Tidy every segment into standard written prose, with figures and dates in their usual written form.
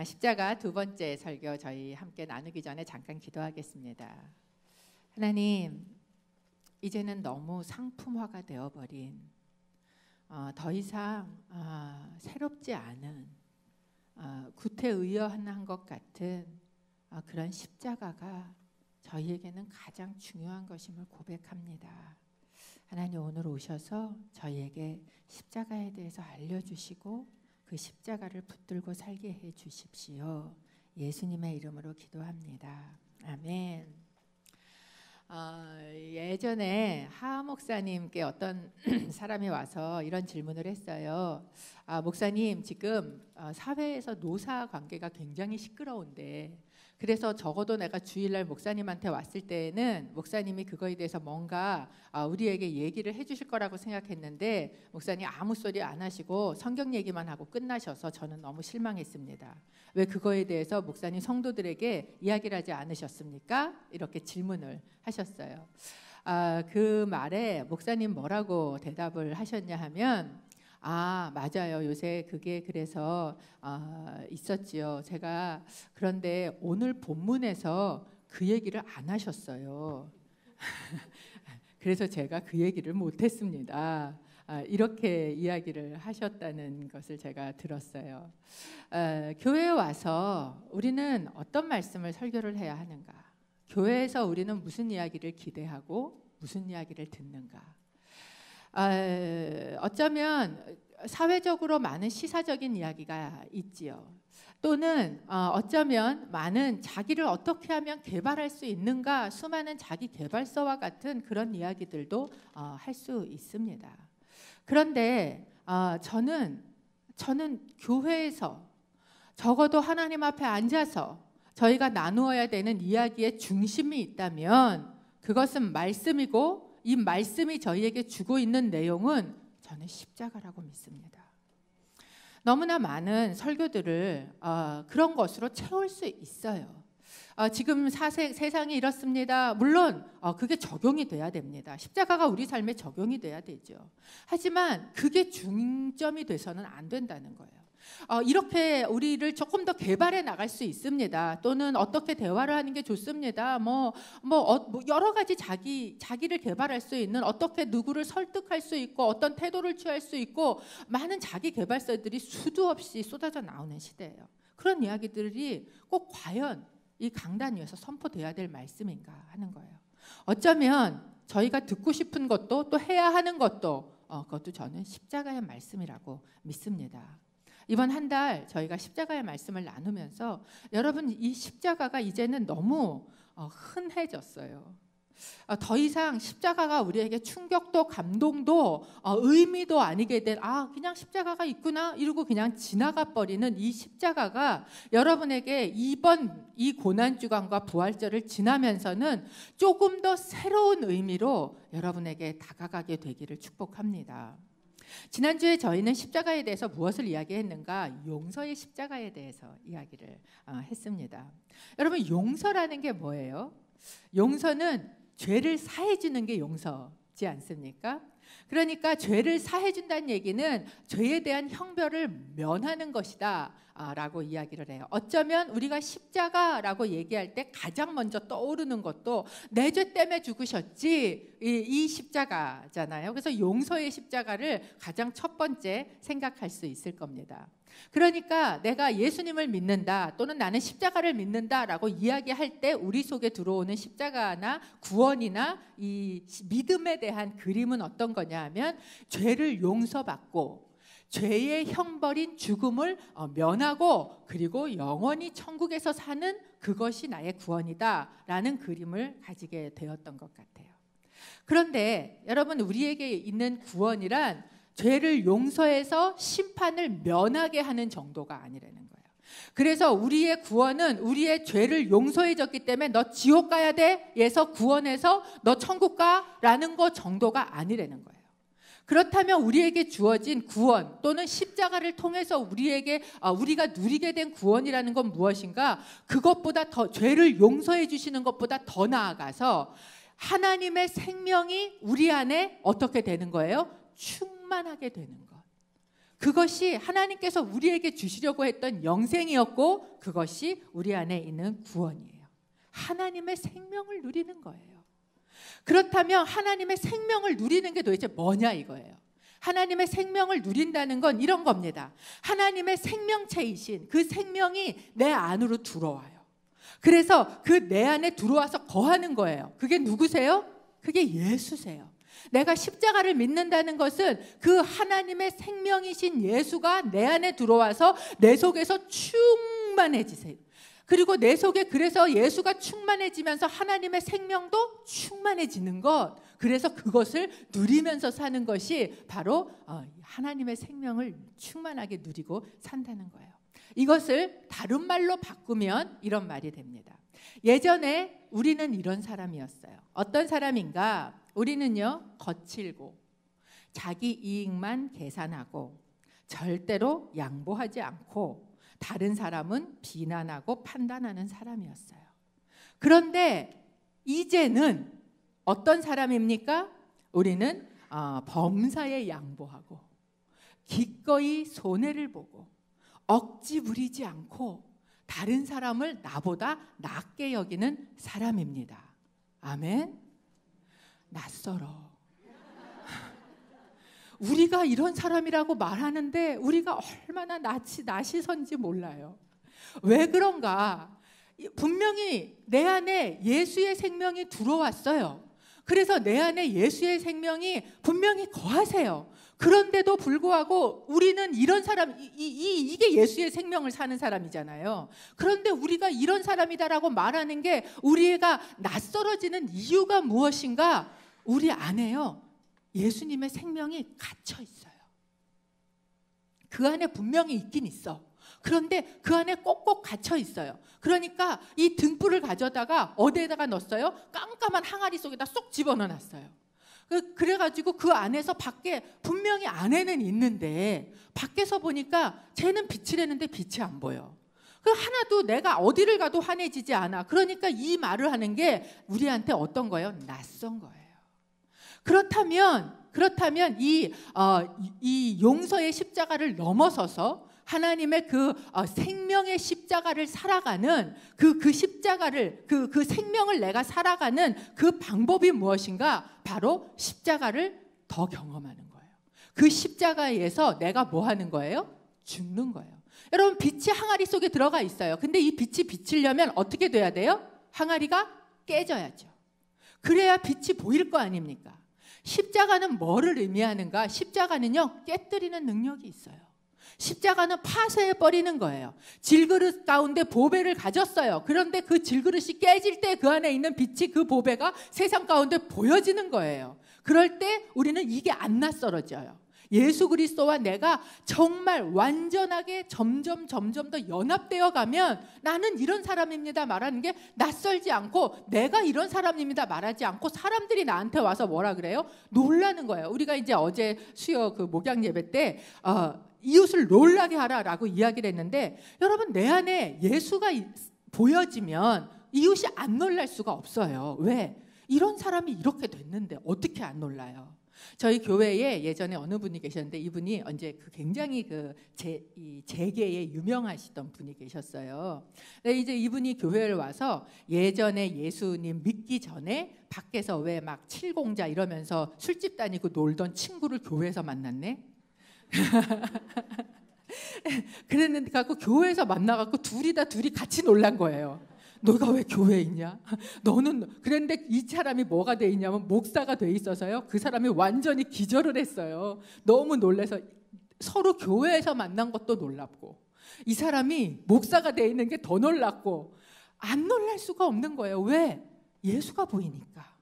십자가 두 번째 설교 저희 함께 나누기 전에 잠깐 기도하겠습니다. 하나님, 이제는 너무 상품화가 되어버린 더 이상 새롭지 않은 구태의연한 것 같은 그런 십자가가 저희에게는 가장 중요한 것임을 고백합니다. 하나님, 오늘 오셔서 저희에게 십자가에 대해서 알려주시고 그 십자가를 붙들고 살게 해 주십시오. 예수님의 이름으로 기도합니다. 아멘. 예전에 하하 목사님께 어떤 사람이 와서 이런 질문을 했어요. 목사님, 지금 사회에서 노사 관계가 굉장히 시끄러운데, 그래서 적어도 내가 주일날 목사님한테 왔을 때에는 목사님이 그거에 대해서 뭔가 우리에게 얘기를 해주실 거라고 생각했는데 목사님 아무 소리 안 하시고 성경 얘기만 하고 끝나셔서 저는 너무 실망했습니다. 왜 그거에 대해서 목사님 성도들에게 이야기를 하지 않으셨습니까? 이렇게 질문을 하셨어요. 그 말에 목사님 뭐라고 대답을 하셨냐 하면, 맞아요. 요새 그게 그래서 있었지요. 제가 그런데 오늘 본문에서 그 얘기를 안 하셨어요. 그래서 제가 그 얘기를 못했습니다. 이렇게 이야기를 하셨다는 것을 제가 들었어요. 교회에 와서 우리는 어떤 말씀을 설교를 해야 하는가? 교회에서 우리는 무슨 이야기를 기대하고 무슨 이야기를 듣는가? 어쩌면 사회적으로 많은 시사적인 이야기가 있지요. 또는 어쩌면 많은 자기를 어떻게 하면 개발할 수 있는가, 수많은 자기 개발서와 같은 그런 이야기들도 할 수 있습니다. 그런데 저는 교회에서 적어도 하나님 앞에 앉아서 저희가 나누어야 되는 이야기의 중심이 있다면 그것은 말씀이고, 이 말씀이 저희에게 주고 있는 내용은 저는 십자가라고 믿습니다. 너무나 많은 설교들을 그런 것으로 채울 수 있어요. 지금 세상이 이렇습니다. 물론 그게 적용이 돼야 됩니다. 십자가가 우리 삶에 적용이 돼야 되죠. 하지만 그게 중점이 돼서는 안 된다는 거예요. 이렇게 우리를 조금 더 개발해 나갈 수 있습니다. 또는 어떻게 대화를 하는 게 좋습니다. 여러 가지 자기를 개발할 수 있는, 어떻게 누구를 설득할 수 있고 어떤 태도를 취할 수 있고, 많은 자기 개발서들이 수도 없이 쏟아져 나오는 시대예요. 그런 이야기들이 꼭 과연 이 강단 위에서 선포돼야 될 말씀인가 하는 거예요. 어쩌면 저희가 듣고 싶은 것도 또 해야 하는 것도 그것도 저는 십자가의 말씀이라고 믿습니다. 이번 한 달 저희가 십자가의 말씀을 나누면서 여러분, 이 십자가가 이제는 너무 흔해졌어요. 더 이상 십자가가 우리에게 충격도 감동도 의미도 아니게 된 그냥 십자가가 있구나 이러고 그냥 지나가 버리는 이 십자가가 여러분에게 이번 이 고난주간과 부활절을 지나면서는 조금 더 새로운 의미로 여러분에게 다가가게 되기를 축복합니다. 지난주에 저희는 십자가에 대해서 무엇을 이야기했는가? 용서의 십자가에 대해서 이야기를 했습니다. 여러분, 용서라는 게 뭐예요? 용서는 죄를 사해주는 게 용서지 않습니까? 그러니까 죄를 사해준다는 얘기는 죄에 대한 형벌을 면하는 것이다 라고 이야기를 해요. 어쩌면 우리가 십자가라고 얘기할 때 가장 먼저 떠오르는 것도 내 죄 때문에 죽으셨지, 이 십자가잖아요. 그래서 용서의 십자가를 가장 첫 번째 생각할 수 있을 겁니다. 그러니까 내가 예수님을 믿는다, 또는 나는 십자가를 믿는다라고 이야기할 때 우리 속에 들어오는 십자가나 구원이나 이 믿음에 대한 그림은 어떤 거냐 하면, 죄를 용서받고 죄의 형벌인 죽음을 면하고 그리고 영원히 천국에서 사는 그것이 나의 구원이다라는 그림을 가지게 되었던 것 같아요. 그런데 여러분, 우리에게 있는 구원이란 죄를 용서해서 심판을 면하게 하는 정도가 아니라는 거예요. 그래서 우리의 구원은 우리의 죄를 용서해줬기 때문에 너 지옥 가야 돼? 에서 구원해서 너 천국 가라는 거 정도가 아니라는 거예요. 그렇다면 우리에게 주어진 구원 또는 십자가를 통해서 우리가 누리게 된 구원이라는 건 무엇인가? 그것보다 더, 죄를 용서해 주시는 것보다 더 나아가서 하나님의 생명이 우리 안에 어떻게 되는 거예요? 충만하게 되는 것. 그것이 하나님께서 우리에게 주시려고 했던 영생이었고 그것이 우리 안에 있는 구원이에요. 하나님의 생명을 누리는 거예요. 그렇다면 하나님의 생명을 누리는 게 도대체 뭐냐 이거예요. 하나님의 생명을 누린다는 건 이런 겁니다. 하나님의 생명체이신 그 생명이 내 안으로 들어와요. 그래서 그 내 안에 들어와서 거하는 거예요. 그게 누구세요? 그게 예수세요. 내가 십자가를 믿는다는 것은 그 하나님의 생명이신 예수가 내 안에 들어와서 내 속에서 충만해지세요. 그리고 내 속에 그래서 예수가 충만해지면서 하나님의 생명도 충만해지는 것, 그래서 그것을 누리면서 사는 것이 바로 하나님의 생명을 충만하게 누리고 산다는 거예요. 이것을 다른 말로 바꾸면 이런 말이 됩니다. 예전에 우리는 이런 사람이었어요. 어떤 사람인가? 우리는요, 거칠고 자기 이익만 계산하고 절대로 양보하지 않고 다른 사람은 비난하고 판단하는 사람이었어요. 그런데 이제는 어떤 사람입니까? 우리는 범사에 양보하고 기꺼이 손해를 보고 억지 부리지 않고 다른 사람을 나보다 낫게 여기는 사람입니다. 아멘. 낯설어. 우리가 이런 사람이라고 말하는데 우리가 얼마나 낯이선지 몰라요. 왜 그런가? 분명히 내 안에 예수의 생명이 들어왔어요. 그래서 내 안에 예수의 생명이 분명히 거하세요. 그런데도 불구하고 우리는 이런 사람, 이게 예수의 생명을 사는 사람이잖아요. 그런데 우리가 이런 사람이다라고 말하는 게 우리가 낯설어지는 이유가 무엇인가? 우리 안에요, 예수님의 생명이 갇혀 있어요. 그 안에 분명히 있긴 있어. 그런데 그 안에 꼭꼭 갇혀 있어요. 그러니까 이 등불을 가져다가 어디에다가 넣었어요? 깜깜한 항아리 속에다 쏙 집어넣어놨어요. 그래가지고 그 안에서 밖에 분명히 안에는 있는데 밖에서 보니까 쟤는 빛을 내는데 빛이 안 보여. 그 하나도 내가 어디를 가도 환해지지 않아. 그러니까 이 말을 하는 게 우리한테 어떤 거예요? 낯선 거예요. 그렇다면 이 용서의 십자가를 넘어서서 하나님의 그 생명의 십자가를 살아가는 그 십자가를 그 생명을 내가 살아가는 그 방법이 무엇인가? 바로 십자가를 더 경험하는 거예요. 그 십자가에서 내가 뭐 하는 거예요? 죽는 거예요. 여러분, 빛이 항아리 속에 들어가 있어요. 근데 이 빛이 비치려면 어떻게 돼야 돼요? 항아리가 깨져야죠. 그래야 빛이 보일 거 아닙니까? 십자가는 뭐를 의미하는가? 십자가는요, 깨뜨리는 능력이 있어요. 십자가는 파쇄해버리는 거예요. 질그릇 가운데 보배를 가졌어요. 그런데 그 질그릇이 깨질 때 그 안에 있는 빛이, 그 보배가 세상 가운데 보여지는 거예요. 그럴 때 우리는 이게 안 낯설어져요. 예수 그리스도와 내가 정말 완전하게 점점 더 연합되어 가면 나는 이런 사람입니다 말하는 게 낯설지 않고, 내가 이런 사람입니다 말하지 않고 사람들이 나한테 와서 뭐라 그래요? 놀라는 거예요. 우리가 이제 어제 수요 그 목양 예배 때 이웃을 놀라게 하라라고 이야기를 했는데, 여러분, 내 안에 예수가 보여지면 이웃이 안 놀랄 수가 없어요. 왜? 이런 사람이 이렇게 됐는데 어떻게 안 놀라요? 저희 교회에 예전에 어느 분이 계셨는데, 이분이 언제 굉장히 이 재계에 유명하시던 분이 계셨어요. 근데 이제 이분이 교회를 와서 예전에 예수님 믿기 전에 밖에서 왜 막 칠공자 이러면서 술집 다니고 놀던 친구를 교회에서 만났네. 그랬는데 갖고 교회에서 만나갖고 둘이 같이 놀란 거예요. 너가 왜 교회에 있냐? 너는. 그런데 이 사람이 뭐가 돼 있냐면 목사가 돼 있어서요, 그 사람이 완전히 기절을 했어요. 너무 놀라서. 서로 교회에서 만난 것도 놀랍고 이 사람이 목사가 돼 있는 게 더 놀랍고, 안 놀랄 수가 없는 거예요. 왜? 예수가 보이니까.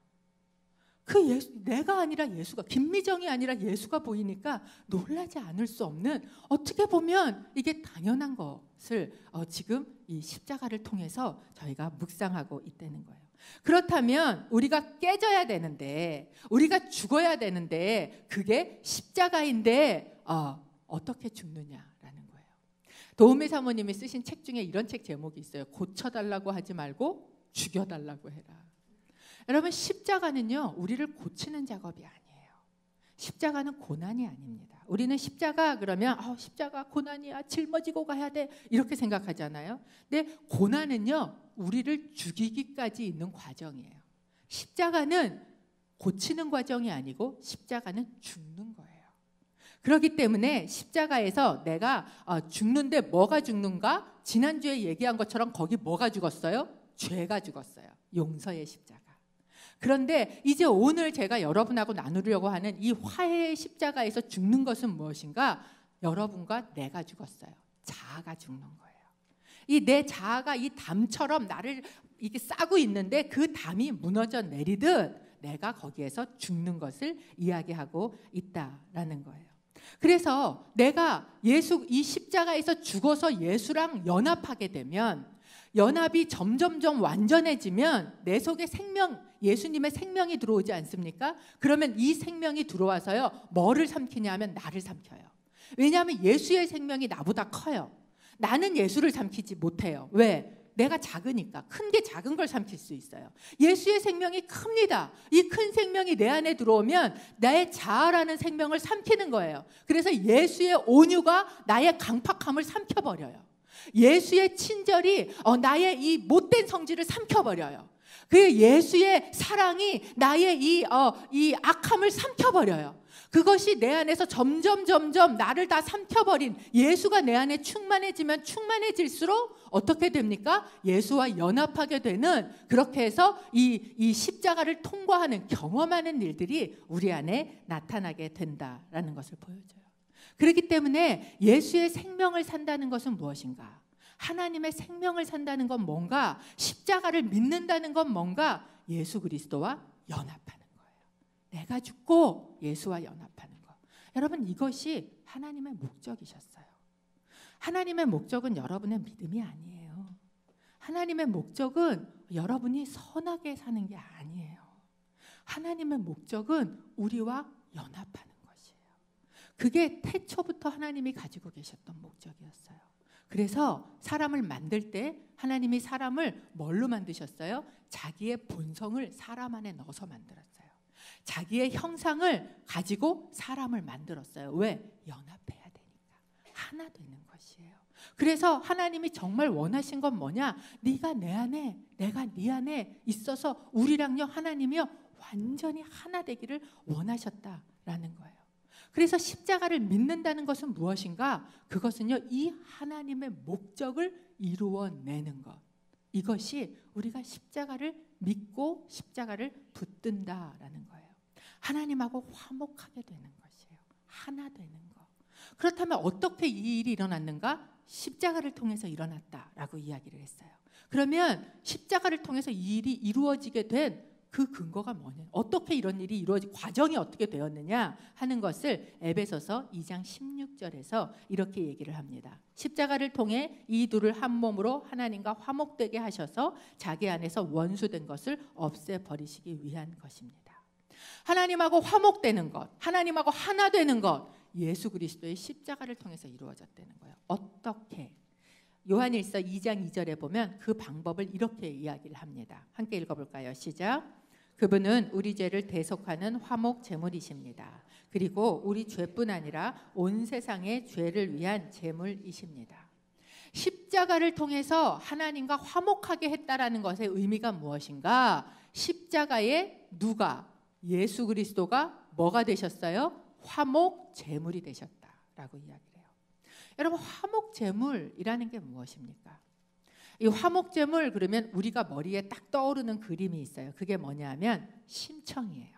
내가 아니라 예수가, 김미정이 아니라 예수가 보이니까 놀라지 않을 수 없는, 어떻게 보면 이게 당연한 것을 지금 이 십자가를 통해서 저희가 묵상하고 있다는 거예요. 그렇다면 우리가 깨져야 되는데, 우리가 죽어야 되는데, 그게 십자가인데 어떻게 죽느냐라는 거예요. 도우미 사모님이 쓰신 책 중에 이런 책 제목이 있어요. 고쳐달라고 하지 말고 죽여달라고 해라. 여러분, 십자가는요, 우리를 고치는 작업이 아니에요. 십자가는 고난이 아닙니다. 우리는 십자가 그러면 십자가 고난이야, 짊어지고 가야 돼, 이렇게 생각하잖아요. 근데 고난은요, 우리를 죽이기까지 있는 과정이에요. 십자가는 고치는 과정이 아니고 십자가는 죽는 거예요. 그렇기 때문에 십자가에서 내가 죽는데 뭐가 죽는가? 지난주에 얘기한 것처럼 거기 뭐가 죽었어요? 죄가 죽었어요. 용서의 십자가. 그런데 이제 오늘 제가 여러분하고 나누려고 하는 이 화해의 십자가에서 죽는 것은 무엇인가? 여러분과 내가 죽었어요. 자아가 죽는 거예요. 이 내 자아가 이 담처럼 나를 이게 싸고 있는데 그 담이 무너져 내리듯 내가 거기에서 죽는 것을 이야기하고 있다라는 거예요. 그래서 내가 이 십자가에서 죽어서 예수랑 연합하게 되면, 연합이 점점점 완전해지면 내 속에 예수님의 생명이 들어오지 않습니까? 그러면 이 생명이 들어와서요, 뭐를 삼키냐면 나를 삼켜요. 왜냐하면 예수의 생명이 나보다 커요. 나는 예수를 삼키지 못해요. 왜? 내가 작으니까. 큰 게 작은 걸 삼킬 수 있어요. 예수의 생명이 큽니다. 이 큰 생명이 내 안에 들어오면 나의 자아라는 생명을 삼키는 거예요. 그래서 예수의 온유가 나의 강팍함을 삼켜버려요. 예수의 친절이 나의 이 못된 성질을 삼켜버려요. 그 예수의 사랑이 나의 이 악함을 삼켜버려요. 그것이 내 안에서 점점 나를 다 삼켜버린 예수가 내 안에 충만해지면 충만해질수록 어떻게 됩니까? 예수와 연합하게 되는, 그렇게 해서 이 십자가를 통과하는, 경험하는 일들이 우리 안에 나타나게 된다라는 것을 보여줘요. 그렇기 때문에 예수의 생명을 산다는 것은 무엇인가? 하나님의 생명을 산다는 건 뭔가? 십자가를 믿는다는 건 뭔가? 예수 그리스도와 연합하는 거예요. 내가 죽고 예수와 연합하는 거. 여러분, 이것이 하나님의 목적이셨어요. 하나님의 목적은 여러분의 믿음이 아니에요. 하나님의 목적은 여러분이 선하게 사는 게 아니에요. 하나님의 목적은 우리와 연합하는 것이에요. 그게 태초부터 하나님이 가지고 계셨던 목적이었어요. 그래서 사람을 만들 때 하나님이 사람을 뭘로 만드셨어요? 자기의 본성을 사람 안에 넣어서 만들었어요. 자기의 형상을 가지고 사람을 만들었어요. 왜? 연합해야 되니까. 하나 되는 것이에요. 그래서 하나님이 정말 원하신 건 뭐냐? 네가 내 안에, 내가 네 안에 있어서 우리랑요, 하나님이요, 완전히 하나 되기를 원하셨다라는 거예요. 그래서 십자가를 믿는다는 것은 무엇인가? 그것은요, 이 하나님의 목적을 이루어내는 것. 이것이 우리가 십자가를 믿고 십자가를 붙든다라는 거예요. 하나님하고 화목하게 되는 것이에요. 하나 되는 것. 그렇다면 어떻게 이 일이 일어났는가? 십자가를 통해서 일어났다라고 이야기를 했어요. 그러면 십자가를 통해서 이 일이 이루어지게 된 그 근거가 뭐냐? 어떻게 이런 일이 이루어지, 과정이 어떻게 되었느냐 하는 것을 에베소서 2장 16절에서 이렇게 얘기를 합니다. 십자가를 통해 이 둘을 한 몸으로 하나님과 화목되게 하셔서 자기 안에서 원수된 것을 없애버리시기 위한 것입니다. 하나님하고 화목되는 것, 하나님하고 하나 되는 것, 예수 그리스도의 십자가를 통해서 이루어졌다는 거예요. 어떻게? 요한일서 2장 2절에 보면 그 방법을 이렇게 이야기를 합니다. 함께 읽어볼까요? 시작. 그분은 우리 죄를 대속하는 화목 제물이십니다. 그리고 우리 죄뿐 아니라 온 세상의 죄를 위한 제물이십니다. 십자가를 통해서 하나님과 화목하게 했다라는 것의 의미가 무엇인가? 십자가에 누가? 예수 그리스도가 뭐가 되셨어요? 화목 제물이 되셨다라고 이야기를 해요. 여러분, 화목 제물이라는 게 무엇입니까? 이 화목 제물, 그러면 우리가 머리에 딱 떠오르는 그림이 있어요. 그게 뭐냐면 심청이에요.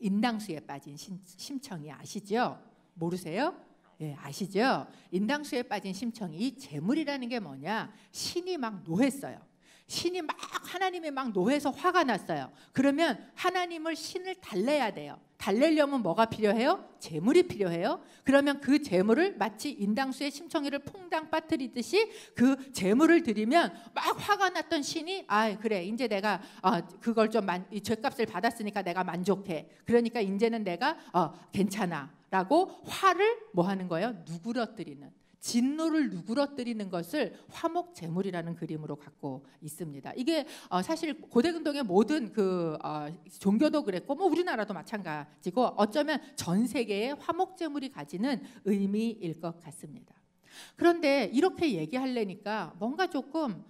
인당수에 빠진 심청이 아시죠? 모르세요? 예, 아시죠? 인당수에 빠진 심청이, 이 제물이라는 게 뭐냐? 신이 막 노했어요. 신이 막, 하나님이 막 노해서 화가 났어요. 그러면 하나님을, 신을 달래야 돼요. 달래려면 뭐가 필요해요? 제물이 필요해요. 그러면 그 제물을 마치 인당수의 심청이를 퐁당 빠뜨리듯이 그 제물을 드리면 막 화가 났던 신이, 그래, 이제 내가 그걸 좀 죄값을 받았으니까 내가 만족해. 그러니까 이제는 내가 괜찮아 라고 화를 뭐 하는 거예요? 누그러뜨리는, 진노를 누그러뜨리는 것을 화목제물이라는 그림으로 갖고 있습니다. 이게 사실 고대근동의 모든 종교도 그랬고 뭐 우리나라도 마찬가지고 어쩌면 전 세계의 화목제물이 가지는 의미일 것 같습니다. 그런데 이렇게 얘기하려니까 뭔가 조금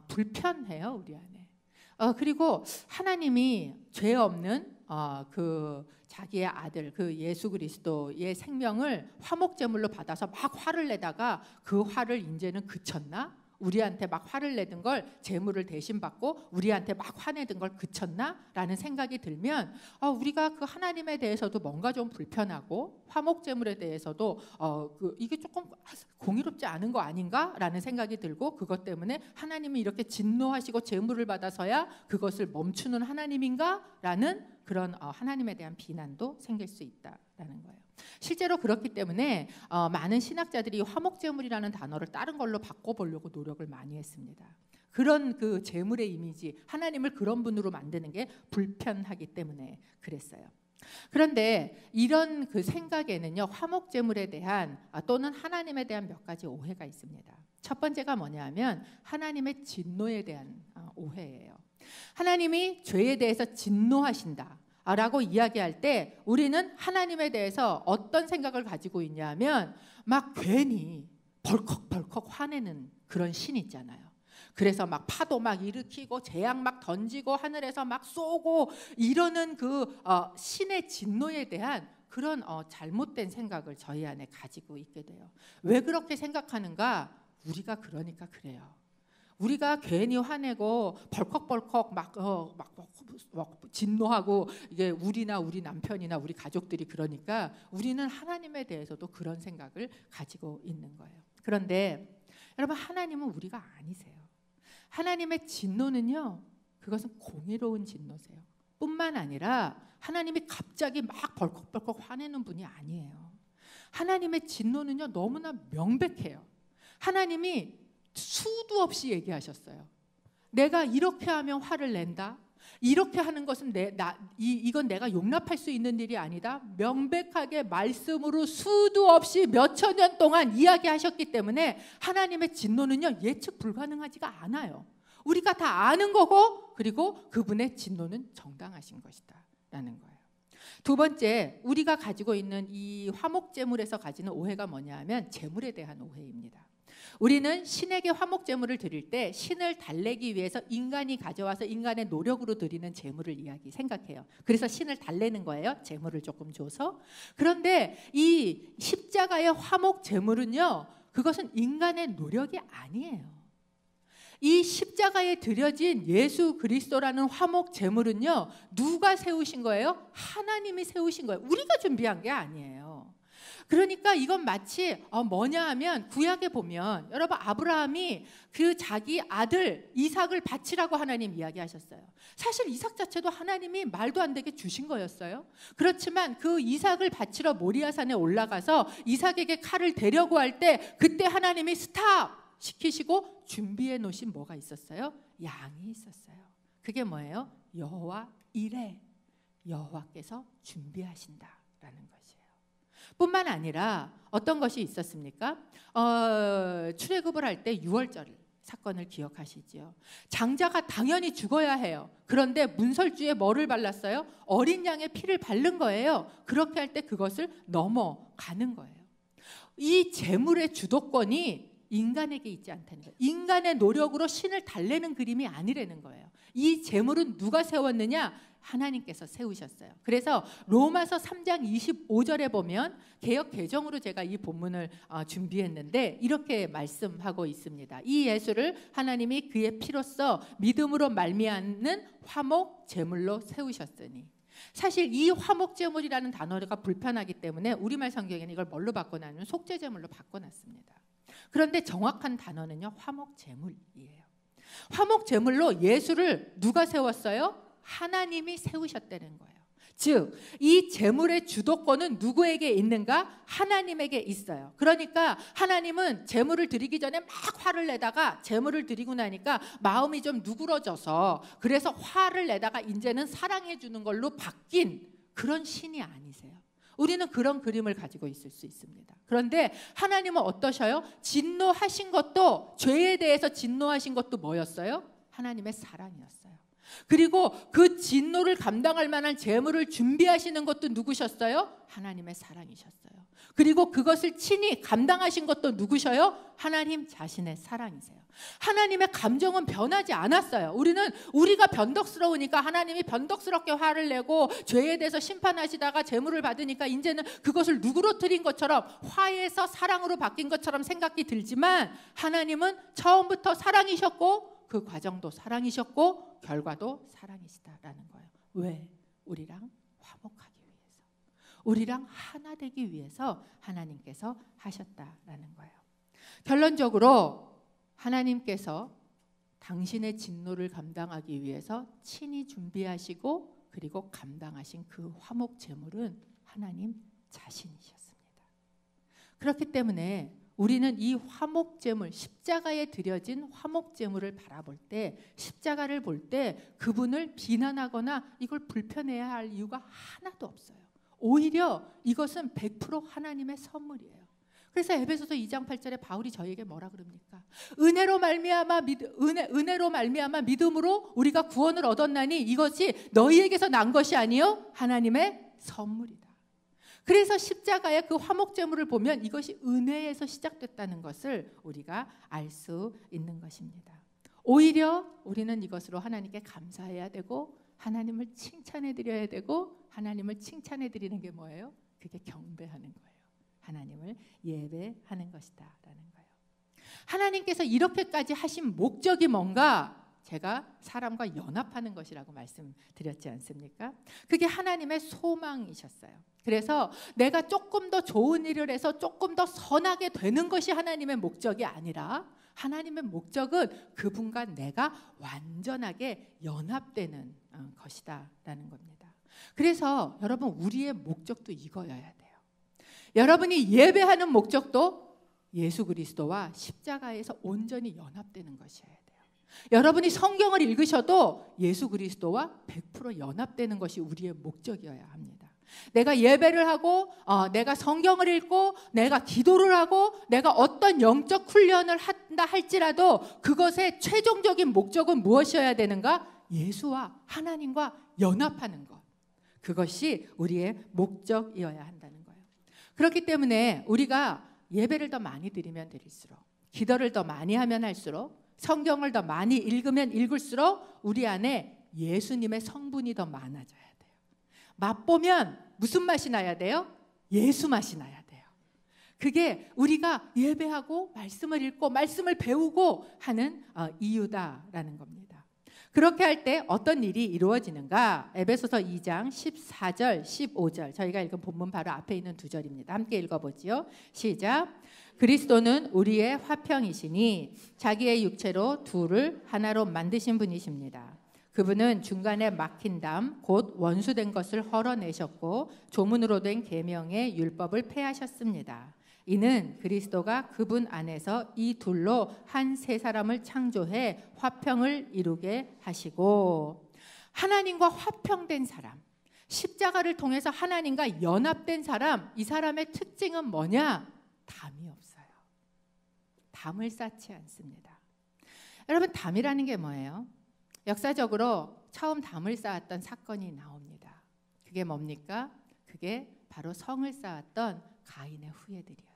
불편해요, 우리 안에. 그리고 하나님이 죄 없는 자기의 아들 예수 그리스도의 생명을 화목제물로 받아서 막 화를 내다가 그 화를 이제는 그쳤나? 우리한테 막 화를 내던 걸 제물을 대신 받고 우리한테 막 화내던 걸 그쳤나? 라는 생각이 들면 우리가 그 하나님에 대해서도 뭔가 좀 불편하고 화목제물에 대해서도 이게 조금 공의롭지 않은 거 아닌가? 라는 생각이 들고 그것 때문에 하나님이 이렇게 진노하시고 제물을 받아서야 그것을 멈추는 하나님인가? 라는 그런 하나님에 대한 비난도 생길 수 있다라는 거예요. 실제로 그렇기 때문에 많은 신학자들이 화목제물이라는 단어를 다른 걸로 바꿔보려고 노력을 많이 했습니다. 그런 그 제물의 이미지, 하나님을 그런 분으로 만드는 게 불편하기 때문에 그랬어요. 그런데 이런 그 생각에는요, 화목제물에 대한 또는 하나님에 대한 몇 가지 오해가 있습니다. 첫 번째가 뭐냐면 하나님의 진노에 대한 오해예요. 하나님이 죄에 대해서 진노하신다 라고 이야기할 때 우리는 하나님에 대해서 어떤 생각을 가지고 있냐면 막 괜히 벌컥벌컥 화내는 그런 신 있잖아요. 그래서 막 파도 막 일으키고 재앙 막 던지고 하늘에서 막 쏘고 이러는 신의 진노에 대한 그런 잘못된 생각을 저희 안에 가지고 있게 돼요. 왜 그렇게 생각하는가? 우리가 그러니까 그래요. 우리가 괜히 화내고 벌컥벌컥 막 진노하고 이게 우리나 우리 남편이나 우리 가족들이 그러니까 우리는 하나님에 대해서도 그런 생각을 가지고 있는 거예요. 그런데 여러분 하나님은 우리가 아니세요. 하나님의 진노는요, 그것은 공의로운 진노세요. 뿐만 아니라 하나님이 갑자기 막 벌컥벌컥 화내는 분이 아니에요. 하나님의 진노는요 너무나 명백해요. 하나님이 수도 없이 얘기하셨어요. 내가 이렇게 하면 화를 낸다. 이렇게 하는 것은 이건 내가 용납할 수 있는 일이 아니다. 명백하게 말씀으로 수도 없이 몇천 년 동안 이야기하셨기 때문에 하나님의 진노는요 예측 불가능하지가 않아요. 우리가 다 아는 거고 그리고 그분의 진노는 정당하신 것이다 라는 거예요. 두 번째, 우리가 가지고 있는 이 화목제물에서 가지는 오해가 뭐냐 하면 제물에 대한 오해입니다. 우리는 신에게 화목제물을 드릴 때 신을 달래기 위해서 인간이 가져와서 인간의 노력으로 드리는 제물을 생각해요. 그래서 신을 달래는 거예요. 제물을 조금 줘서. 그런데 이 십자가의 화목제물은요, 그것은 인간의 노력이 아니에요. 이 십자가에 드려진 예수 그리스도라는 화목제물은요, 누가 세우신 거예요? 하나님이 세우신 거예요. 우리가 준비한 게 아니에요. 그러니까 이건 마치 뭐냐 하면 구약에 보면 여러분 아브라함이 그 자기 아들 이삭을 바치라고 하나님 이야기하셨어요. 사실 이삭 자체도 하나님이 말도 안 되게 주신 거였어요. 그렇지만 그 이삭을 바치러 모리아산에 올라가서 이삭에게 칼을 대려고 할 때 그때 하나님이 스탑 시키시고 준비해 놓으신 뭐가 있었어요? 양이 있었어요. 그게 뭐예요? 여호와 이레, 여호와께서 준비하신다라는 거예요. 뿐만 아니라 어떤 것이 있었습니까? 출애굽을 할 때 6월절 사건을 기억하시죠? 장자가 당연히 죽어야 해요. 그런데 문설주에 뭐를 발랐어요? 어린 양의 피를 바른 거예요. 그렇게 할 때 그것을 넘어가는 거예요. 이 제물의 주도권이 인간에게 있지 않다는 거예요. 인간의 노력으로 신을 달래는 그림이 아니라는 거예요. 이 제물은 누가 세웠느냐? 하나님께서 세우셨어요. 그래서 로마서 3장 25절에 보면 개역 개정으로 제가 이 본문을 준비했는데 이렇게 말씀하고 있습니다. 이 예수를 하나님이 그의 피로써 믿음으로 말미암는 화목 제물로 세우셨으니. 사실 이 화목 제물이라는 단어가 불편하기 때문에 우리말 성경에는 이걸 뭘로 바꿔놨냐면 속죄 제물로 바꿔놨습니다. 그런데 정확한 단어는요 화목 제물이에요. 화목 제물로 예수를 누가 세웠어요? 하나님이 세우셨다는 거예요. 즉, 이 제물의 주도권은 누구에게 있는가? 하나님에게 있어요. 그러니까 하나님은 제물을 드리기 전에 막 화를 내다가 제물을 드리고 나니까 마음이 좀 누그러져서 그래서 화를 내다가 이제는 사랑해 주는 걸로 바뀐 그런 신이 아니세요. 우리는 그런 그림을 가지고 있을 수 있습니다. 그런데 하나님은 어떠셔요? 진노하신 것도, 죄에 대해서 진노하신 것도 뭐였어요? 하나님의 사랑이었어요. 그리고 그 진노를 감당할 만한 재물을 준비하시는 것도 누구셨어요? 하나님의 사랑이셨어요. 그리고 그것을 친히 감당하신 것도 누구셔요? 하나님 자신의 사랑이세요. 하나님의 감정은 변하지 않았어요. 우리가 변덕스러우니까 하나님이 변덕스럽게 화를 내고 죄에 대해서 심판하시다가 재물을 받으니까 이제는 그것을 누그러뜨린 것처럼, 화해에서 사랑으로 바뀐 것처럼 생각이 들지만, 하나님은 처음부터 사랑이셨고 그 과정도 사랑이셨고 결과도 사랑이시다라는 거예요. 왜? 우리랑 화목하기 위해서, 우리랑 하나 되기 위해서 하나님께서 하셨다라는 거예요. 결론적으로 하나님께서 당신의 진노를 감당하기 위해서 친히 준비하시고 그리고 감당하신 그 화목 제물은 하나님 자신이셨습니다. 그렇기 때문에 우리는 이 화목 제물, 십자가에 드려진 화목 제물을 바라볼 때, 십자가를 볼 때 그분을 비난하거나 이걸 불편해야 할 이유가 하나도 없어요. 오히려 이것은 100% 하나님의 선물이에요. 그래서 에베소서 2장 8절에 바울이 저에게 뭐라 그럽니까? 은혜로 말미암아 믿음으로 우리가 구원을 얻었나니 이것이 너희에게서 난 것이 아니요 하나님의 선물이다. 그래서 십자가의 그 화목제물을 보면 이것이 은혜에서 시작됐다는 것을 우리가 알 수 있는 것입니다. 오히려 우리는 이것으로 하나님께 감사해야 되고 하나님을 칭찬해 드려야 되고, 하나님을 칭찬해 드리는 게 뭐예요? 그게 경배하는 거예요. 하나님을 예배하는 것이다 라는 거예요. 하나님께서 이렇게까지 하신 목적이 뭔가? 제가 사람과 연합하는 것이라고 말씀드렸지 않습니까? 그게 하나님의 소망이셨어요. 그래서 내가 조금 더 좋은 일을 해서 조금 더 선하게 되는 것이 하나님의 목적이 아니라, 하나님의 목적은 그분과 내가 완전하게 연합되는 것이다 라는 겁니다. 그래서 여러분, 우리의 목적도 이거여야 돼요. 여러분이 예배하는 목적도 예수 그리스도와 십자가에서 온전히 연합되는 것이어야 돼요. 여러분이 성경을 읽으셔도 예수 그리스도와 100% 연합되는 것이 우리의 목적이어야 합니다. 내가 예배를 하고 내가 성경을 읽고 내가 기도를 하고 내가 어떤 영적 훈련을 한다 할지라도 그것의 최종적인 목적은 무엇이어야 되는가? 예수와 하나님과 연합하는 것. 그것이 우리의 목적이어야 한다는 거예요. 그렇기 때문에 우리가 예배를 더 많이 드리면 드릴수록, 기도를 더 많이 하면 할수록, 성경을 더 많이 읽으면 읽을수록 우리 안에 예수님의 성분이 더 많아져야 돼요. 맛보면 무슨 맛이 나야 돼요? 예수 맛이 나야 돼요. 그게 우리가 예배하고 말씀을 읽고 말씀을 배우고 하는 이유다라는 겁니다. 그렇게 할 때 어떤 일이 이루어지는가? 에베소서 2장 14절, 15절, 저희가 읽은 본문 바로 앞에 있는 두 절입니다. 함께 읽어보지요. 시작. 그리스도는 우리의 화평이시니 자기의 육체로 둘을 하나로 만드신 분이십니다. 그분은 중간에 막힌 담 곧 원수된 것을 헐어내셨고 조문으로 된 계명의 율법을 폐하셨습니다. 이는 그리스도가 그분 안에서 이 둘로 한 세 사람을 창조해 화평을 이루게 하시고, 하나님과 화평된 사람, 십자가를 통해서 하나님과 연합된 사람, 이 사람의 특징은 뭐냐? 담이 없어요. 담을 쌓지 않습니다. 여러분, 담이라는 게 뭐예요? 역사적으로 처음 담을 쌓았던 사건이 나옵니다. 그게 뭡니까? 그게 바로 성을 쌓았던 가인의 후예들이었어요.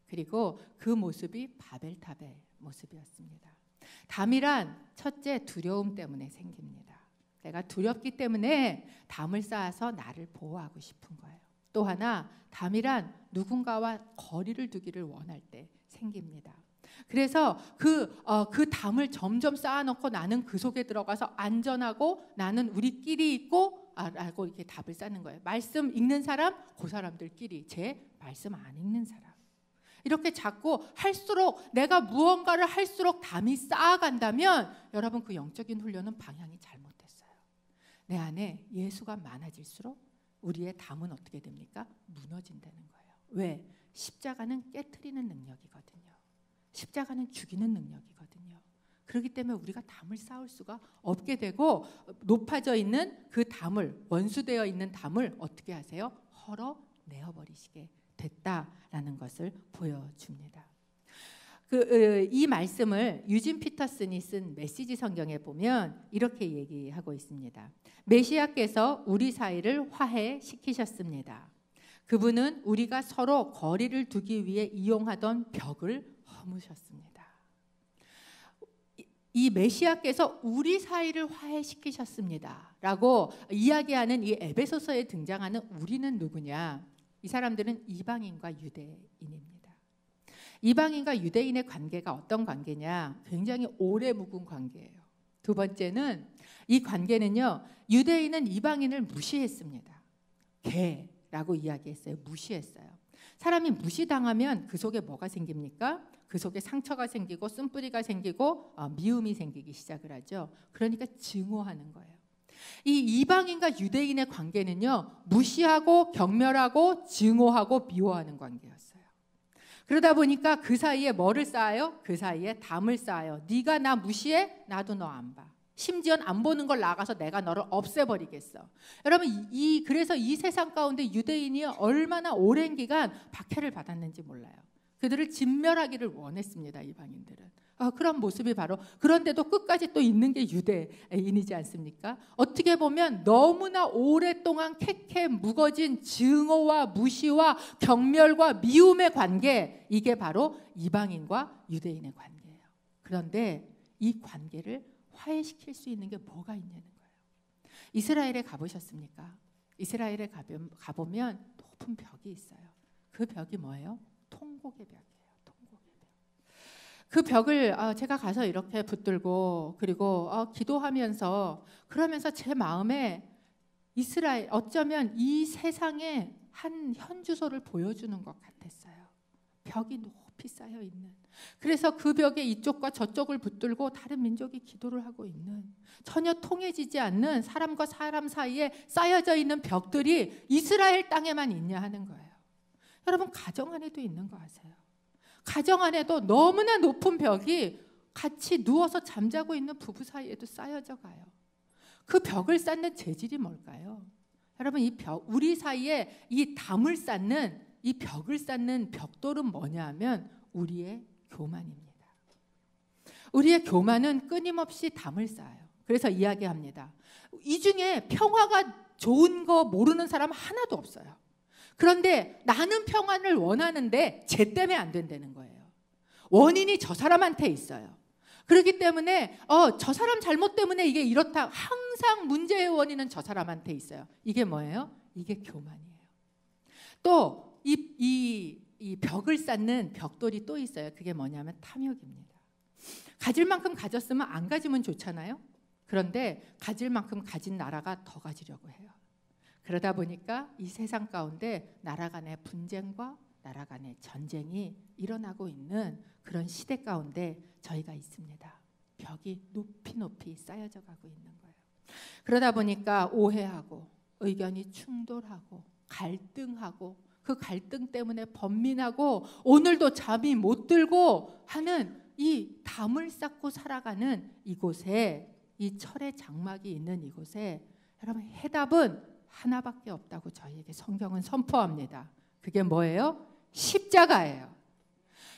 그리고 그 모습이 바벨탑의 모습이었습니다. 담이란 첫째 두려움 때문에 생깁니다. 내가 두렵기 때문에 담을 쌓아서 나를 보호하고 싶은 거예요. 또 하나, 담이란 누군가와 거리를 두기를 원할 때 생깁니다. 그래서 그 담을 점점 쌓아놓고 나는 그 속에 들어가서 안전하고 나는 우리끼리 있고 라고 이렇게 답을 쌓는 거예요. 말씀 읽는 사람, 그 사람들끼리, 제 말씀 안 읽는 사람. 이렇게 자꾸 할수록, 내가 무언가를 할수록 담이 쌓아간다면 여러분, 그 영적인 훈련은 방향이 잘못됐어요. 내 안에 예수가 많아질수록 우리의 담은 어떻게 됩니까? 무너진다는 거예요. 왜? 십자가는 깨트리는 능력이거든요. 십자가는 죽이는 능력이거든요. 그렇기 때문에 우리가 담을 쌓을 수가 없게 되고, 높아져 있는 그 담을, 원수되어 있는 담을 어떻게 하세요? 헐어내시는 내어버리시게 됐다라는 것을 보여줍니다. 이 말씀을 유진 피터슨이 쓴 메시지 성경에 보면 이렇게 얘기하고 있습니다. 메시아께서 우리 사이를 화해시키셨습니다. 그분은 우리가 서로 거리를 두기 위해 이용하던 벽을 허무셨습니다. 이 메시아께서 우리 사이를 화해시키셨습니다 라고 이야기하는 이 에베소서에 등장하는 우리는 누구냐? 이 사람들은 이방인과 유대인입니다. 이방인과 유대인의 관계가 어떤 관계냐? 굉장히 오래 묵은 관계예요. 두 번째는 이 관계는요, 유대인은 이방인을 무시했습니다. 개라고 이야기했어요. 무시했어요. 사람이 무시당하면 그 속에 뭐가 생깁니까? 그 속에 상처가 생기고 쓴뿌리가 생기고 미움이 생기기 시작을 하죠. 그러니까 증오하는 거예요. 이 이방인과 유대인의 관계는요, 무시하고 경멸하고 증오하고 미워하는 관계였어요. 그러다 보니까 그 사이에 뭐를 쌓아요? 그 사이에 담을 쌓아요. 네가 나 무시해? 나도 너 안 봐. 심지어 안 보는 걸 나가서 내가 너를 없애버리겠어. 여러분, 그래서 이 세상 가운데 유대인이 얼마나 오랜 기간 박해를 받았는지 몰라요. 그들을 진멸하기를 원했습니다. 이방인들은. 그런 모습이 바로, 그런데도 끝까지 또 있는 게 유대인이지 않습니까? 어떻게 보면 너무나 오랫동안 캐캐 묵어진 증오와 무시와 경멸과 미움의 관계, 이게 바로 이방인과 유대인의 관계예요. 그런데 이 관계를 화해시킬 수 있는 게 뭐가 있냐는 거예요. 이스라엘에 가보셨습니까? 이스라엘에 가보면 높은 벽이 있어요. 그 벽이 뭐예요? 통곡의 벽이에요. 그 벽을 제가 가서 이렇게 붙들고 그리고 기도하면서 그러면서 제 마음에 이스라엘, 어쩌면 이 세상의 한 현주소를 보여주는 것 같았어요. 벽이 높이 쌓여 있는. 그래서 그 벽에 이쪽과 저쪽을 붙들고 다른 민족이 기도를 하고 있는, 전혀 통해지지 않는 사람과 사람 사이에 쌓여져 있는 벽들이 이스라엘 땅에만 있냐 하는 거예요. 여러분, 가정 안에도 있는 거 아세요? 가정 안에도 너무나 높은 벽이 같이 누워서 잠자고 있는 부부 사이에도 쌓여져 가요. 그 벽을 쌓는 재질이 뭘까요? 여러분, 이 벽, 우리 사이에 이 담을 쌓는, 이 벽을 쌓는 벽돌은 뭐냐 하면 우리의 교만입니다. 우리의 교만은 끊임없이 담을 쌓아요. 그래서 이야기합니다. 이 중에 평화가 좋은 거 모르는 사람 하나도 없어요. 그런데 나는 평안을 원하는데 쟤 때문에 안 된다는 거예요. 원인이 저 사람한테 있어요. 그렇기 때문에 저 사람 잘못 때문에 이게 이렇다. 항상 문제의 원인은 저 사람한테 있어요. 이게 뭐예요? 이게 교만이에요. 또 이 벽을 쌓는 벽돌이 또 있어요. 그게 뭐냐면 탐욕입니다. 가질 만큼 가졌으면 안 가지면 좋잖아요. 그런데 가질 만큼 가진 나라가 더 가지려고 해요. 그러다 보니까 이 세상 가운데 나라 간의 분쟁과 나라 간의 전쟁이 일어나고 있는 그런 시대 가운데 저희가 있습니다. 벽이 높이 쌓여져 가고 있는 거예요. 그러다 보니까 오해하고 의견이 충돌하고 갈등하고 그 갈등 때문에 번민하고 오늘도 잠이 못 들고 하는 이 담을 쌓고 살아가는 이곳에, 이 철의 장막이 있는 이곳에 여러분, 해답은 하나밖에 없다고 저희에게 성경은 선포합니다. 그게 뭐예요? 십자가예요.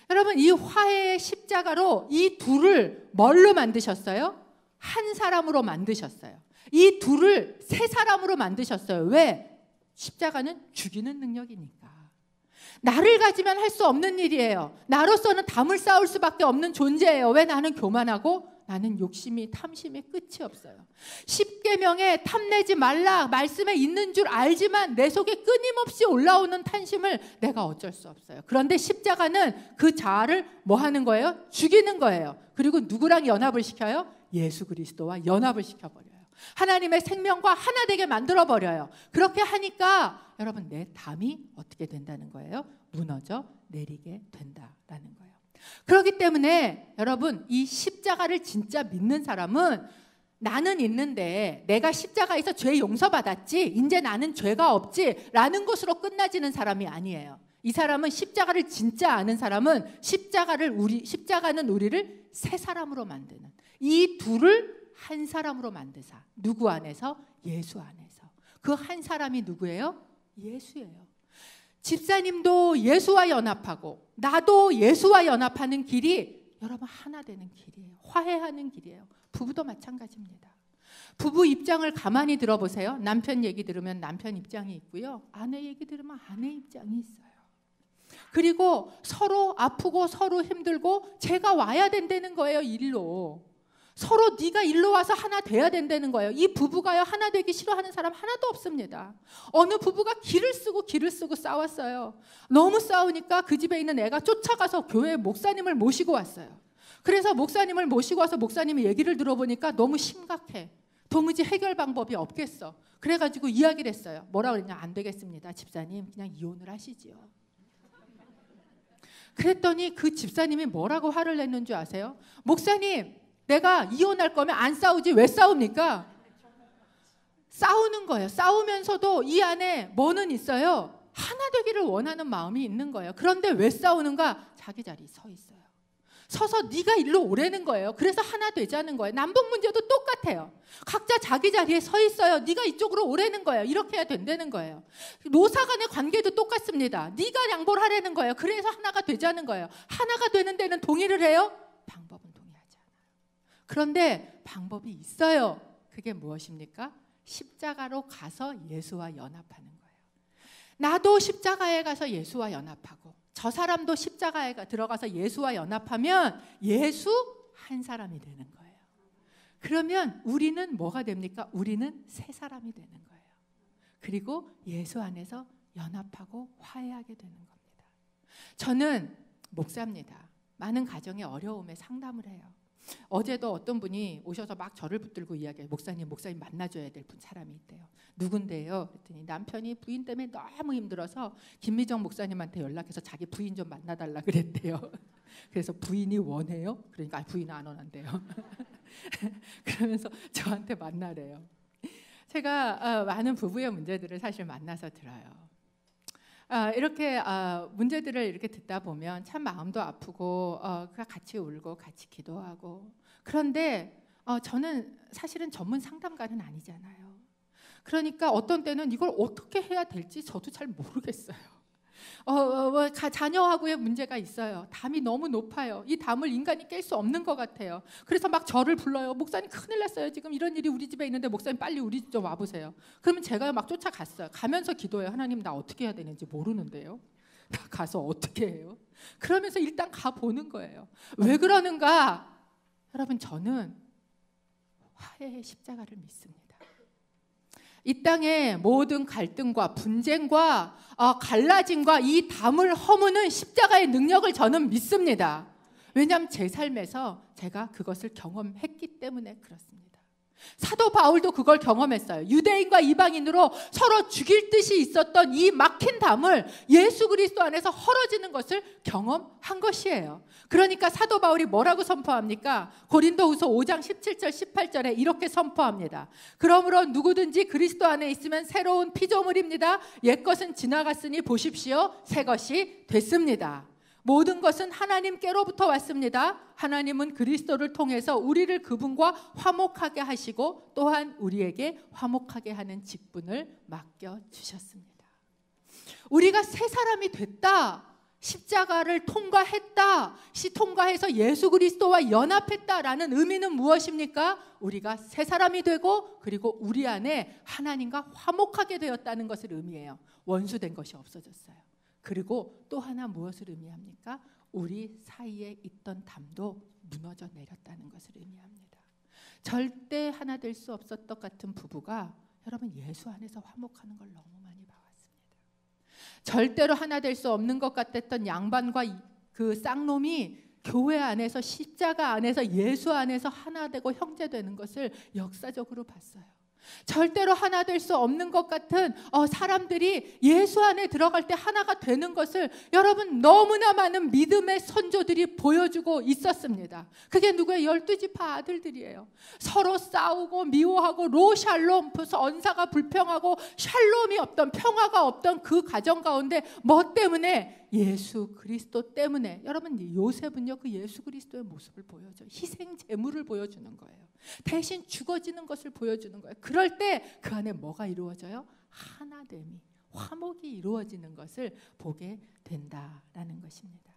여러분, 이 화해의 십자가로 이 둘을 뭘로 만드셨어요? 한 사람으로 만드셨어요. 이 둘을 세 사람으로 만드셨어요. 왜? 십자가는 죽이는 능력이니까. 나를 가지면 할 수 없는 일이에요. 나로서는 담을 쌓을 수밖에 없는 존재예요. 왜? 나는 교만하고 나는 욕심이, 탐심이 끝이 없어요. 십계명에 탐내지 말라 말씀에 있는 줄 알지만 내 속에 끊임없이 올라오는 탐심을 내가 어쩔 수 없어요. 그런데 십자가는 그 자아를 뭐 하는 거예요? 죽이는 거예요. 그리고 누구랑 연합을 시켜요? 예수 그리스도와 연합을 시켜버려요. 하나님의 생명과 하나 되게 만들어버려요. 그렇게 하니까 여러분, 내 담이 어떻게 된다는 거예요? 무너져 내리게 된다라는 거예요. 그렇기 때문에 여러분, 이 십자가를 진짜 믿는 사람은 나는 있는데 내가 십자가에서 죄 용서받았지, 이제 나는 죄가 없지 라는 것으로 끝나지는 사람이 아니에요. 이 사람은, 십자가를 진짜 아는 사람은 십자가는 우리를 세 사람으로 만드는, 이 둘을 한 사람으로 만드사. 누구 안에서? 예수 안에서. 그 한 사람이 누구예요? 예수예요. 집사님도 예수와 연합하고 나도 예수와 연합하는 길이 여러분 하나 되는 길이에요. 화해하는 길이에요. 부부도 마찬가지입니다. 부부 입장을 가만히 들어보세요. 남편 얘기 들으면 남편 입장이 있고요. 아내 얘기 들으면 아내 입장이 있어요. 그리고 서로 아프고 서로 힘들고 제가 와야 된다는 거예요. 일로. 서로 네가 일로 와서 하나 돼야 된다는 거예요. 이 부부가요 하나 되기 싫어하는 사람 하나도 없습니다. 어느 부부가 길을 쓰고 싸웠어요. 너무 싸우니까 그 집에 있는 애가 쫓아가서 교회 목사님을 모시고 왔어요. 그래서 목사님을 모시고 와서 목사님이 얘기를 들어보니까 너무 심각해. 도무지 해결 방법이 없겠어. 그래가지고 이야기를 했어요. 뭐라고 그랬냐? 안 되겠습니다. 집사님 그냥 이혼을 하시지요. 그랬더니 그 집사님이 뭐라고 화를 냈는 줄 아세요? 목사님 내가 이혼할 거면 안 싸우지 왜 싸웁니까? 싸우는 거예요. 싸우면서도 이 안에 뭐는 있어요? 하나 되기를 원하는 마음이 있는 거예요. 그런데 왜 싸우는가? 자기 자리에 서 있어요. 서서 네가 일로 오라는 거예요. 그래서 하나 되자는 거예요. 남북 문제도 똑같아요. 각자 자기 자리에 서 있어요. 네가 이쪽으로 오라는 거예요. 이렇게 해야 된다는 거예요. 노사 간의 관계도 똑같습니다. 네가 양보를 하라는 거예요. 그래서 하나가 되자는 거예요. 하나가 되는 데는 동의를 해요? 방법은 동의하지 않아요. 그런데 방법이 있어요. 그게 무엇입니까? 십자가로 가서 예수와 연합하는 거예요. 나도 십자가에 가서 예수와 연합하고 저 사람도 십자가에 들어가서 예수와 연합하면 예수 한 사람이 되는 거예요. 그러면 우리는 뭐가 됩니까? 우리는 새 사람이 되는 거예요. 그리고 예수 안에서 연합하고 화해하게 되는 겁니다. 저는 목사입니다. 많은 가정의 어려움에 상담을 해요. 어제도 어떤 분이 오셔서 막 저를 붙들고 이야기해요. 목사님 만나줘야 될 사람이 있대요. 누군데요? 그랬더니 남편이 부인 때문에 너무 힘들어서 김미정 목사님한테 연락해서 자기 부인 좀 만나달라 그랬대요. 그래서 부인이 원해요? 그러니까 부인 안 원한대요. 그러면서 저한테 만나래요. 제가 많은 부부의 문제들을 사실 만나서 들어요. 이렇게 문제들을 이렇게 듣다 보면 참 마음도 아프고 같이 울고 같이 기도하고 그런데 저는 사실은 전문 상담가는 아니잖아요. 그러니까 어떤 때는 이걸 어떻게 해야 될지 저도 잘 모르겠어요. 자녀하고의 문제가 있어요. 담이 너무 높아요. 이 담을 인간이 깰 수 없는 것 같아요. 그래서 막 저를 불러요. 목사님 큰일 났어요. 지금 이런 일이 우리 집에 있는데 목사님 빨리 우리 집 좀 와보세요. 그러면 제가 막 쫓아갔어요. 가면서 기도해요. 하나님 나 어떻게 해야 되는지 모르는데요. 나 가서 어떻게 해요? 그러면서 일단 가보는 거예요. 왜 그러는가? 여러분 저는 화해의 십자가를 믿습니다. 이 땅의 모든 갈등과 분쟁과 갈라짐과 이 담을 허무는 십자가의 능력을 저는 믿습니다. 왜냐하면 제 삶에서 제가 그것을 경험했기 때문에 그렇습니다. 사도 바울도 그걸 경험했어요. 유대인과 이방인으로 서로 죽일 듯이 있었던 이 막힌 담을 예수 그리스도 안에서 헐어지는 것을 경험한 것이에요. 그러니까 사도 바울이 뭐라고 선포합니까? 고린도후서 5장 17절 18절에 이렇게 선포합니다. 그러므로 누구든지 그리스도 안에 있으면 새로운 피조물입니다. 옛것은 지나갔으니 보십시오. 새 것이 됐습니다. 모든 것은 하나님께로부터 왔습니다. 하나님은 그리스도를 통해서 우리를 그분과 화목하게 하시고 또한 우리에게 화목하게 하는 직분을 맡겨주셨습니다. 우리가 새 사람이 됐다. 십자가를 통과했다. 통과해서 예수 그리스도와 연합했다라는 의미는 무엇입니까? 우리가 새 사람이 되고 그리고 우리 안에 하나님과 화목하게 되었다는 것을 의미해요. 원수된 것이 없어졌어요. 그리고 또 하나 무엇을 의미합니까? 우리 사이에 있던 담도 무너져 내렸다는 것을 의미합니다. 절대 하나 될 수 없었던 것 같은 부부가 여러분 예수 안에서 화목하는 걸 너무 많이 봐왔습니다. 절대로 하나 될 수 없는 것 같았던 양반과 그 쌍놈이 교회 안에서 십자가 안에서 예수 안에서 하나 되고 형제 되는 것을 역사적으로 봤어요. 절대로 하나 될 수 없는 것 같은 사람들이 예수 안에 들어갈 때 하나가 되는 것을 여러분 너무나 많은 믿음의 선조들이 보여주고 있었습니다. 그게 누구의 12지파 아들들이에요. 서로 싸우고 미워하고 로샬롬, 언사가 불평하고 샬롬이 없던 평화가 없던 그 가정 가운데 뭐 때문에? 예수 그리스도 때문에. 여러분 요셉은요 그 예수 그리스도의 모습을 보여줘요. 희생 제물을 보여주는 거예요. 대신 죽어지는 것을 보여주는 거예요. 그럴 때 그 안에 뭐가 이루어져요? 하나됨이, 화목이 이루어지는 것을 보게 된다라는 것입니다.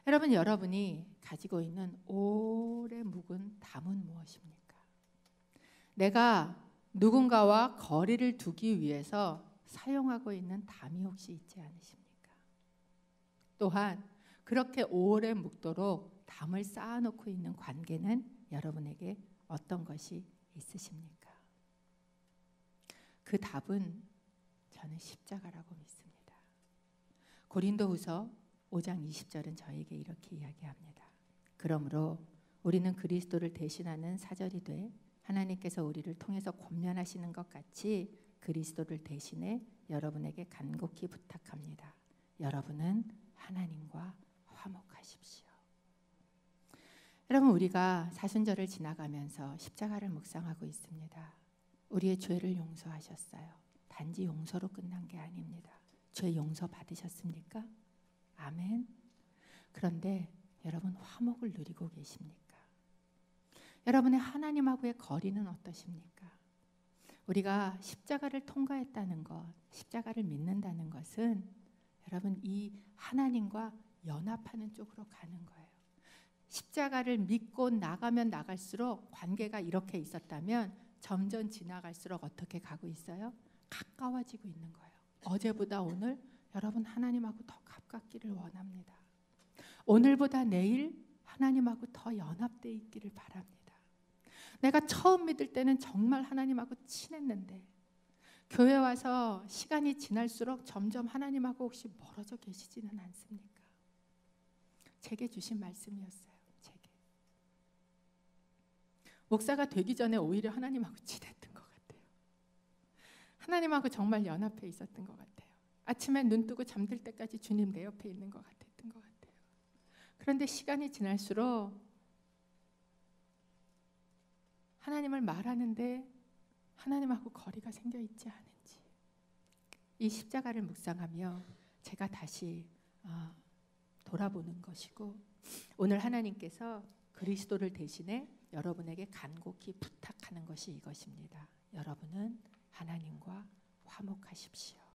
여러분, 여러분이 가지고 있는 오래 묵은 담은 무엇입니까? 내가 누군가와 거리를 두기 위해서 사용하고 있는 담이 혹시 있지 않으십니까? 또한 그렇게 오래 묵도록 담을 쌓아놓고 있는 관계는 여러분에게 어떤 것이 있으십니까? 그 답은 저는 십자가라고 믿습니다. 고린도후서 5장 20절은 저에게 이렇게 이야기합니다. 그러므로 우리는 그리스도를 대신하는 사절이 돼 하나님께서 우리를 통해서 권면하시는 것 같이 그리스도를 대신해 여러분에게 간곡히 부탁합니다. 여러분은 하나님과 화목하십시오. 여러분, 우리가 사순절을 지나가면서 십자가를 묵상하고 있습니다. 우리의 죄를 용서하셨어요. 단지 용서로 끝난 게 아닙니다. 죄 용서 받으셨습니까? 아멘. 그런데 여러분, 화목을 누리고 계십니까? 여러분의 하나님하고의 거리는 어떠십니까? 우리가 십자가를 통과했다는 것, 십자가를 믿는다는 것은 여러분, 이 하나님과 연합하는 쪽으로 가는 거예요. 십자가를 믿고 나가면 나갈수록 관계가 이렇게 있었다면 점점 지나갈수록 어떻게 가고 있어요? 가까워지고 있는 거예요. 어제보다 오늘 여러분 하나님하고 더 가깝기를 원합니다. 오늘보다 내일 하나님하고 더 연합되어 있기를 바랍니다. 내가 처음 믿을 때는 정말 하나님하고 친했는데 교회 와서 시간이 지날수록 점점 하나님하고 혹시 멀어져 계시지는 않습니까? 제게 주신 말씀이었어요. 제게. 목사가 되기 전에 오히려 하나님하고 친했던 것 같아요. 하나님하고 정말 연합해 있었던 것 같아요. 아침에 눈 뜨고 잠들 때까지 주님 내 옆에 있는 것 같았던 것 같아요. 그런데 시간이 지날수록 하나님을 말하는데 하나님하고 거리가 생겨 있지 않은지, 이 십자가를 묵상하며 제가 다시 돌아보는 것이고, 오늘 하나님께서 그리스도를 대신해 여러분에게 간곡히 부탁하는 것이 이것입니다. 여러분은 하나님과 화목하십시오.